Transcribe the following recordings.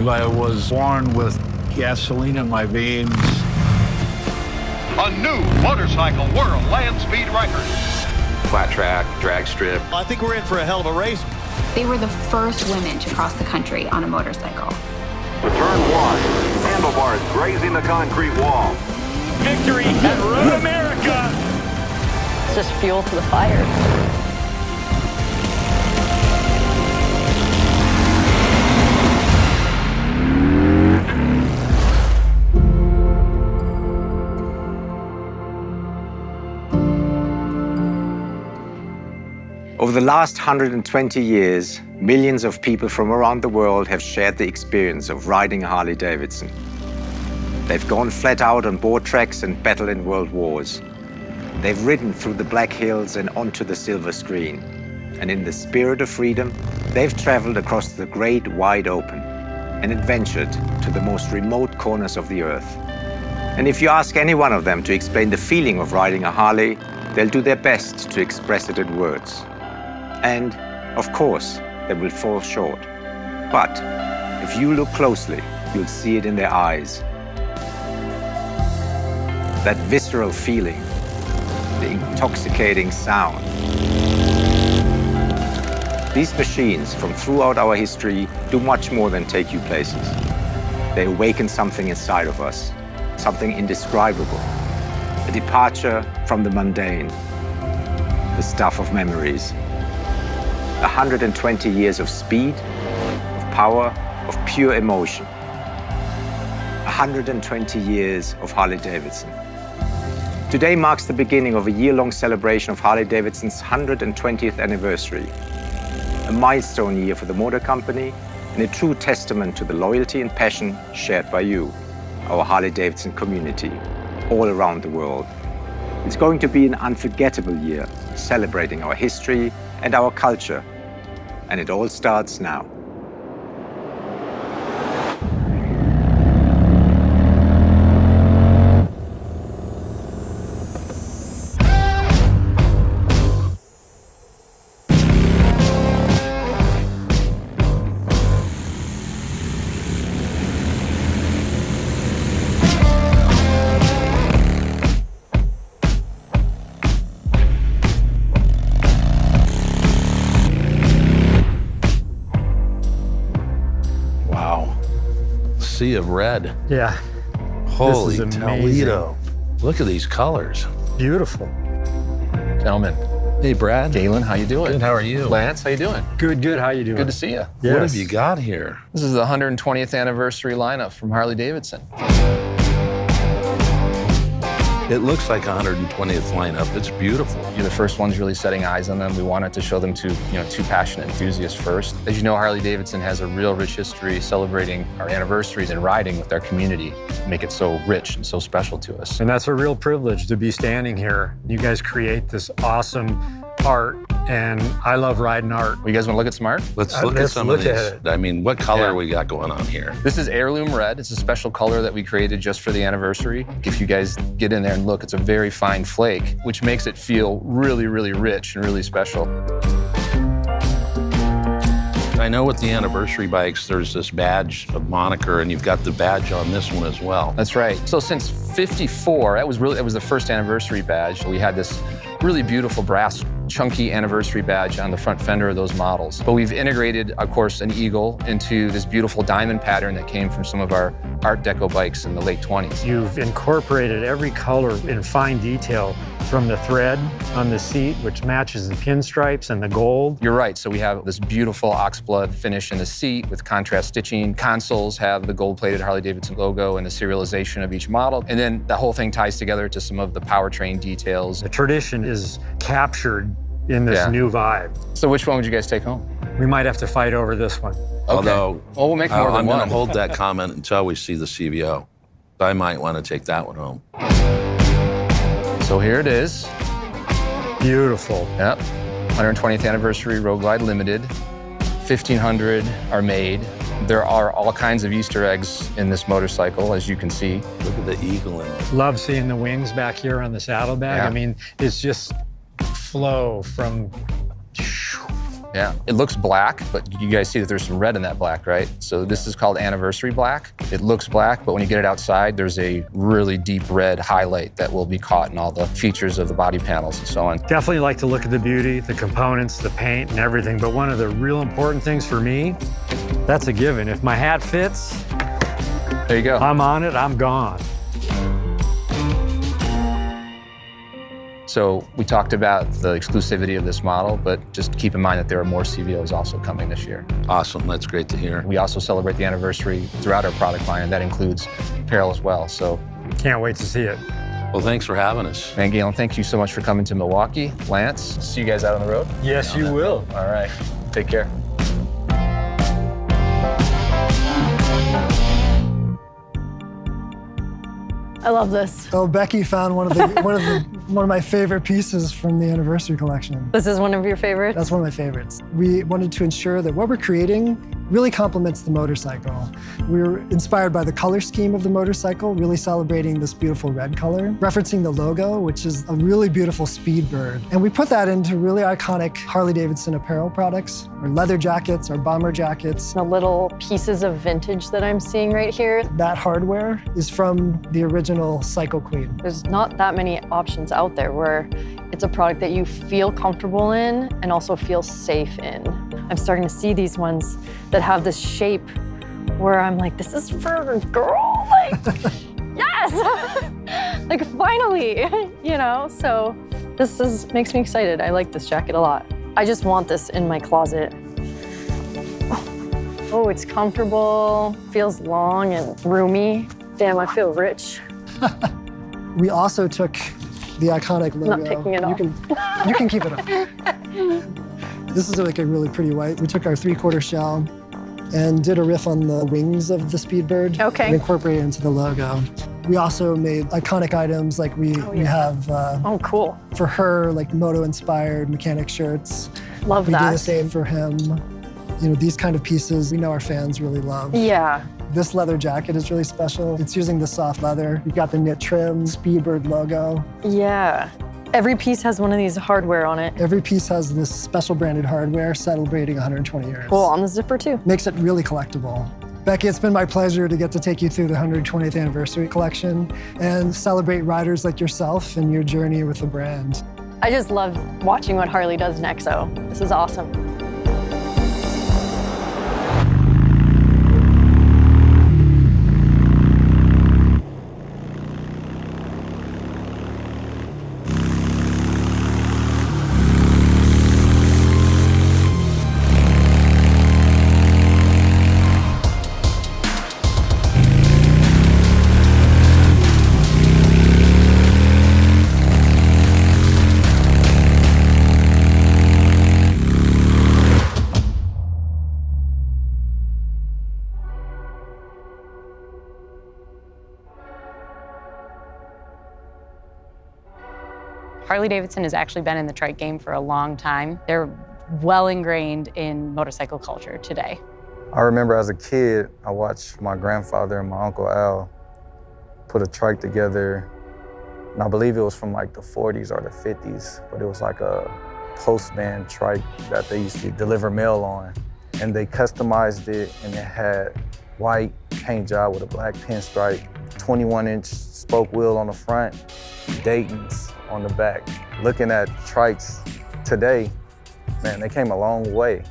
I was born with gasoline in my veins. A new motorcycle world land speed record. Flat track, drag strip. I think we're in for a hell of a race. They were the first women to cross the country on a motorcycle. To turn one, handlebars grazing the concrete wall. Victory at Road America! It's just fuel to the fire. Over the last 120 years, millions of people from around the world have shared the experience of riding a Harley Davidson. They've gone flat out on board tracks and battled in world wars. They've ridden through the black hills and onto the silver screen. And in the spirit of freedom, they've traveled across the great wide open and adventured to the most remote corners of the earth. And if you ask any one of them to explain the feeling of riding a Harley, they'll do their best to express it in words. And, of course, they will fall short. But if you look closely, you'll see it in their eyes. That visceral feeling, the intoxicating sound. These machines from throughout our history do much more than take you places. They awaken something inside of us, something indescribable, a departure from the mundane, the stuff of memories. 120 years of speed, of power, of pure emotion. 120 years of Harley Davidson. Today marks the beginning of a year-long celebration of Harley Davidson's 120th anniversary. A milestone year for the motor company and a true testament to the loyalty and passion shared by you, our Harley Davidson community, all around the world. It's going to be an unforgettable year, celebrating our history and our culture. And it all starts now. Sea of red. Yeah. Holy this is Toledo. Look at these colors. Beautiful. Gentlemen. Hey, Brad. Galen, how you doing? Good, how are you? Lance, how you doing? Good, how you doing? Good to see you. Yes. What have you got here? This is the 120th anniversary lineup from Harley Davidson. It looks like 120th lineup. It's beautiful. You're the first ones really setting eyes on them. We wanted to show them to, two passionate enthusiasts first. As you know, Harley Davidson has a real rich history celebrating our anniversaries and riding with our community, make it so rich and so special to us. And that's a real privilege to be standing here. You guys create this awesome art, and I love riding art. You guys want to look at some art? Let's look at some of these. I mean, what color we got going on here? This is heirloom red. It's a special color that we created just for the anniversary. If you guys get in there and look, it's a very fine flake, which makes it feel really, really rich and really special. I know with the anniversary bikes, there's this badge, a moniker, and you've got the badge on this one as well. That's right. So since '54, it was the first anniversary badge. We had this really beautiful brass chunky anniversary badge on the front fender of those models. But we've integrated, of course, an eagle into this beautiful diamond pattern that came from some of our Art Deco bikes in the late 20s. You've incorporated every color in fine detail, from the thread on the seat, which matches the pinstripes and the gold. You're right. So we have this beautiful oxblood finish in the seat with contrast stitching. Consoles have the gold-plated Harley Davidson logo and the serialization of each model. And then the whole thing ties together to some of the powertrain details. The tradition is captured in this new vibe. So which one would you guys take home? We might have to fight over this one. Okay. Although, well, we'll make more than I'm one. going to hold that comment until we see the CVO. I might want to take that one home. So here it is. Beautiful. Yep. 120th anniversary Road Glide Limited. 1,500 are made. There are all kinds of Easter eggs in this motorcycle, as you can see. Look at the eagle in it. Love seeing the wings back here on the saddlebag. Yeah. I mean, it's just flow from Yeah, it looks black, but you guys see that there's some red in that black, right? So this is called Anniversary Black. It looks black, but when you get it outside, there's a really deep red highlight that will be caught in all the features of the body panels and so on. Definitely like to look at the beauty, the components, the paint and everything, but one of the real important things for me, that's a given. If my hat fits, there you go. I'm on it, I'm gone. So we talked about the exclusivity of this model, but just keep in mind that there are more CVOs also coming this year. Awesome, that's great to hear. We also celebrate the anniversary throughout our product line, and that includes apparel as well. So can't wait to see it. Well, thanks for having us. And Galen, thank you so much for coming to Milwaukee. Lance, see you guys out on the road? Yes, you will. All right, take care. I love this. Oh, Becky found one of my favorite pieces from the anniversary collection. This is one of your favorites? That's one of my favorites. We wanted to ensure that what we're creating really complements the motorcycle. We were inspired by the color scheme of the motorcycle, really celebrating this beautiful red color, referencing the logo, which is a really beautiful speed bird. And we put that into really iconic Harley Davidson apparel products, our leather jackets, our bomber jackets. The little pieces of vintage that I'm seeing right here. That hardware is from the original Cycle Queen. There's not that many options out there where it's a product that you feel comfortable in and also feel safe in. I'm starting to see these ones that have this shape where I'm like, this is for a girl, like, yes! Like, finally, you know? So this makes me excited. I like this jacket a lot. I just want this in my closet. Oh, it's comfortable, feels long and roomy. Damn, I feel rich. We also took the iconic logo. I'm not taking it off. You can keep it on. This is like a really pretty white. We took our 3/4 shell and did a riff on the wings of the Speedbird. Okay. And incorporated it into the logo. We also made iconic items like we have. Oh, cool. For her, like moto-inspired mechanic shirts. Love that. We do the same for him. You know, these kind of pieces we know our fans really love. Yeah. This leather jacket is really special. It's using the soft leather. You've got the knit trim, Speedbird logo. Yeah. Every piece has one of these hardware on it. Every piece has this special branded hardware celebrating 120 years. Cool, on the zipper too. Makes it really collectible. Becky, it's been my pleasure to get to take you through the 120th anniversary collection and celebrate riders like yourself and your journey with the brand. I just love watching what Harley does next, so this is awesome. Harley Davidson has actually been in the trike game for a long time. They're well ingrained in motorcycle culture today. I remember as a kid, I watched my grandfather and my Uncle Al put a trike together, and I believe it was from like the 40s or the 50s, but it was like a postman trike that they used to deliver mail on. And they customized it, and it had white paint job with a black pinstripe, 21-inch spoke wheel on the front, Dayton's on the back. Looking at trikes today, man, they came a long way.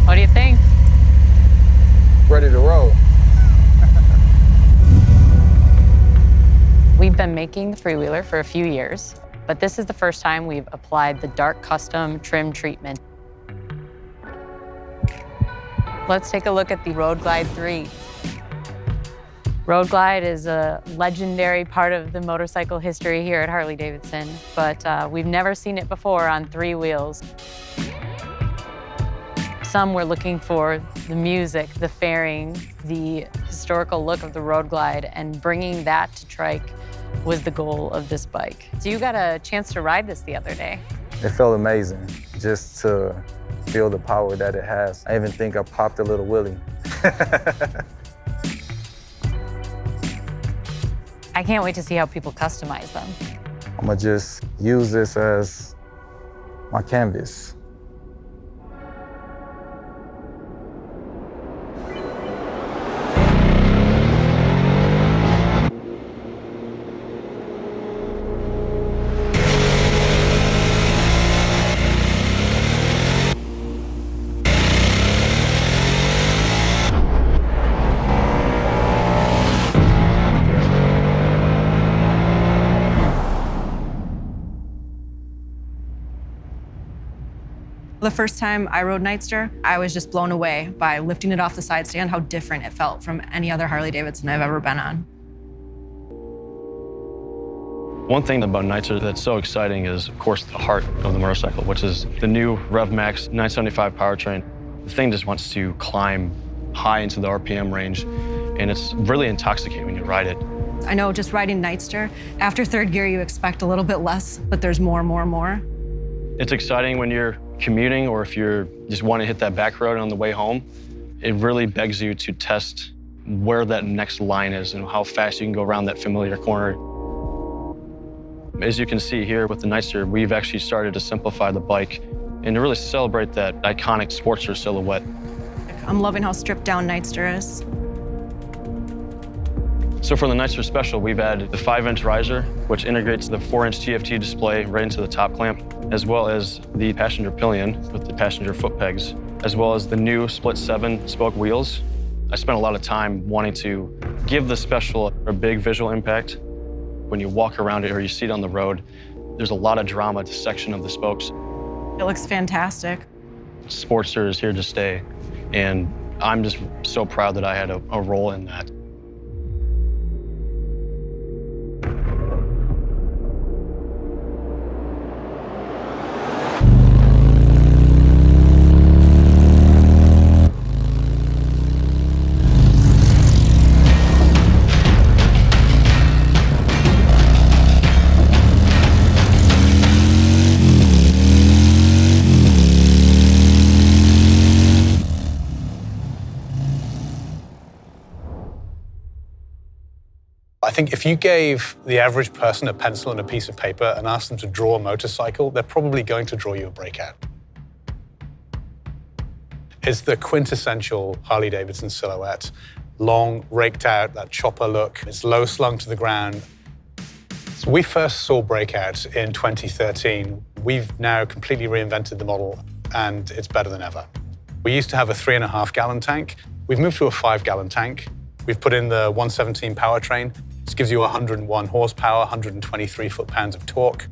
What do you think? Ready to roll. We've been making the freewheeler for a few years, but this is the first time we've applied the dark custom trim treatment. Let's take a look at the Road Glide 3. Road Glide is a legendary part of the motorcycle history here at Harley Davidson, but we've never seen it before on 3 wheels. Some were looking for the music, the fairing, the historical look of the Road Glide, and bringing that to trike was the goal of this bike. So you got a chance to ride this the other day. It felt amazing just to feel the power that it has. I even think I popped a little wheelie. I can't wait to see how people customize them. I'm gonna just use this as my canvas. The first time I rode Nightster, I was just blown away by lifting it off the side stand, how different it felt from any other Harley Davidson I've ever been on. One thing about Nightster that's so exciting is, of course, the heart of the motorcycle, which is the new RevMax 975 powertrain. The thing just wants to climb high into the RPM range, and it's really intoxicating when you ride it. I know just riding Nightster, after third gear, you expect a little bit less, but there's more. It's exciting when you're commuting or if you're just want to hit that back road on the way home. It really begs you to test where that next line is and how fast you can go around that familiar corner. As you can see here with the Nightster, we've actually started to simplify the bike and to really celebrate that iconic Sportster silhouette. I'm loving how stripped down Nightster is. So for the Nightster Special, we've added the 5-inch riser, which integrates the 4-inch TFT display right into the top clamp, as well as the passenger pillion with the passenger foot pegs, as well as the new split 7-spoke wheels. I spent a lot of time wanting to give the Special a big visual impact. When you walk around it or you see it on the road, there's a lot of drama to section of the spokes. It looks fantastic. Sportster is here to stay, and I'm just so proud that I had a role in that. I think if you gave the average person a pencil and a piece of paper and asked them to draw a motorcycle, they're probably going to draw you a Breakout. It's the quintessential Harley Davidson silhouette. Long, raked out, that chopper look. It's low slung to the ground. So we first saw Breakout in 2013. We've now completely reinvented the model, and it's better than ever. We used to have a 3.5-gallon tank. We've moved to a 5-gallon tank. We've put in the 117 powertrain. This gives you 101 horsepower, 123 foot-pounds of torque.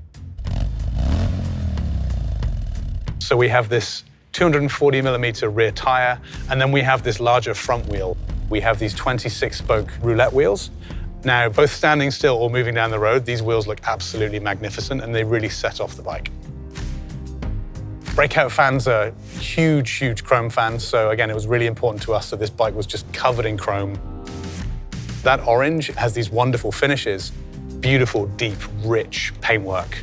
So we have this 240mm rear tire, and then we have this larger front wheel. We have these 26-spoke roulette wheels. Now, both standing still or moving down the road, these wheels look absolutely magnificent, and they really set off the bike. Breakout fans are huge chrome fans, so again, it was really important to us that this bike was just covered in chrome. That orange has these wonderful finishes, beautiful, deep, rich paintwork.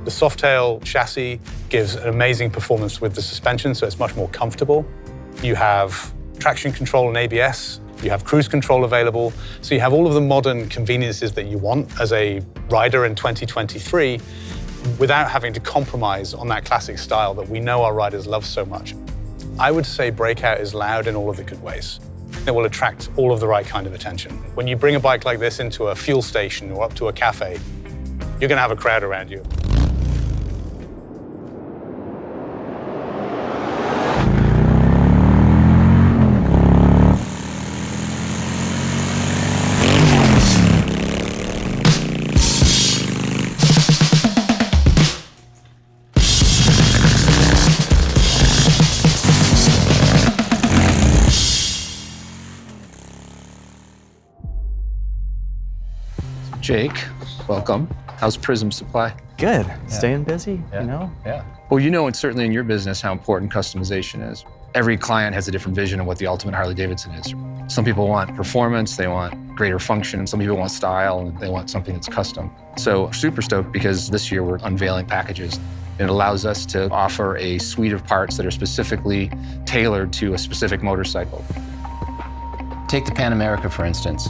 The Softail chassis gives an amazing performance with the suspension, so it's much more comfortable. You have traction control and ABS. You have cruise control available. So you have all of the modern conveniences that you want as a rider in 2023 without having to compromise on that classic style that we know our riders love so much. I would say Breakout is loud in all of the good ways. It will attract all of the right kind of attention. When you bring a bike like this into a fuel station or up to a cafe, you're going to have a crowd around you. Jake, welcome. How's Prism Supply? Good. Staying busy, you know? Yeah. Well, you know, it's certainly in your business how important customization is. Every client has a different vision of what the ultimate Harley Davidson is. Some people want performance, they want greater function. Some people want style, and they want something that's custom. So super stoked because this year we're unveiling packages. It allows us to offer a suite of parts that are specifically tailored to a specific motorcycle. Take the Pan America, for instance.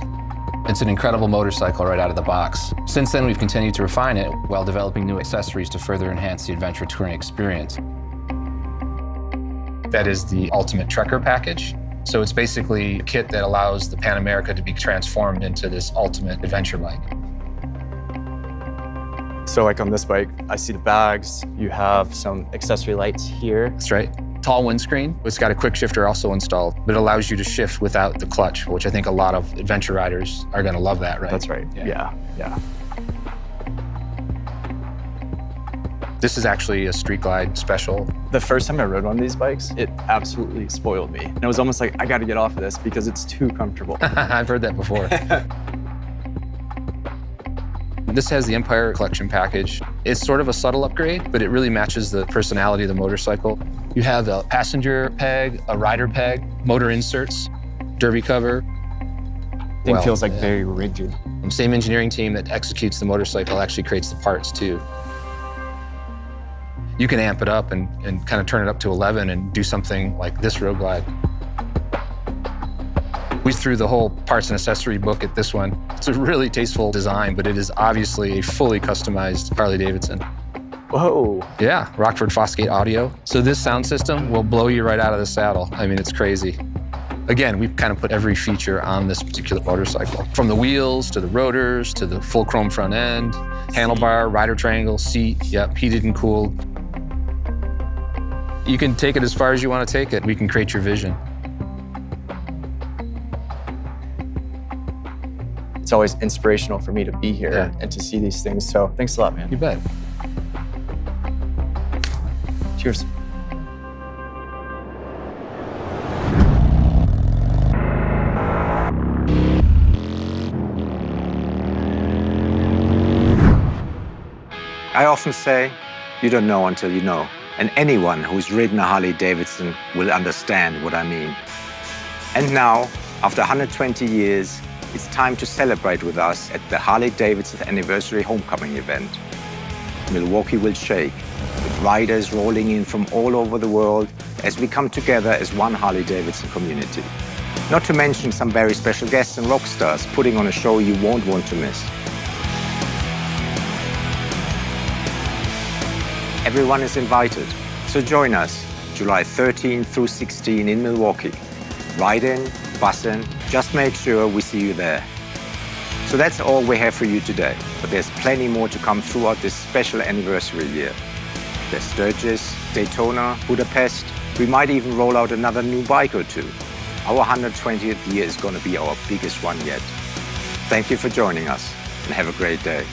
It's an incredible motorcycle right out of the box. Since then, we've continued to refine it while developing new accessories to further enhance the adventure touring experience. That is the Ultimate Trekker package. So it's basically a kit that allows the Pan America to be transformed into this ultimate adventure bike. So like on this bike, I see the bags. You have some accessory lights here. That's right. Tall windscreen. It's got a quick shifter also installed, but it allows you to shift without the clutch, which I think a lot of adventure riders are going to love that, right? That's right. Yeah. This is actually a Street Glide Special. The first time I rode one of these bikes, it absolutely spoiled me. And it was almost like, I got to get off of this because it's too comfortable. I've heard that before. This has the Empire Collection package. It's sort of a subtle upgrade, but it really matches the personality of the motorcycle. You have a passenger peg, a rider peg, motor inserts, derby cover. Thing feels like very rigid. The same engineering team that executes the motorcycle actually creates the parts too. You can amp it up and kind of turn it up to 11 and do something like this Road Glide. We threw the whole parts and accessory book at this one. It's a really tasteful design, but it is obviously a fully customized Harley Davidson. Whoa. Yeah, Rockford Fosgate audio. So this sound system will blow you right out of the saddle. I mean, it's crazy. Again, we've kind of put every feature on this particular motorcycle. From the wheels, to the rotors, to the full chrome front end, handlebar, rider triangle, seat, yep, heated and cooled. You can take it as far as you want to take it. We can create your vision. It's always inspirational for me to be here and to see these things. So thanks a lot, man. You bet. Cheers. I often say, you don't know until you know. And anyone who's ridden a Harley Davidson will understand what I mean. And now, after 120 years, it's time to celebrate with us at the Harley Davidson Anniversary Homecoming event. Milwaukee will shake, with riders rolling in from all over the world as we come together as one Harley Davidson community. Not to mention some very special guests and rock stars putting on a show you won't want to miss. Everyone is invited, so join us July 13 through 16 in Milwaukee. Ride in, bus in, just make sure we see you there. So that's all we have for you today, but there's plenty more to come throughout this special anniversary year. There's Sturgis, Daytona, Budapest. We might even roll out another new bike or two. Our 120th year is going to be our biggest one yet. Thank you for joining us, and have a great day.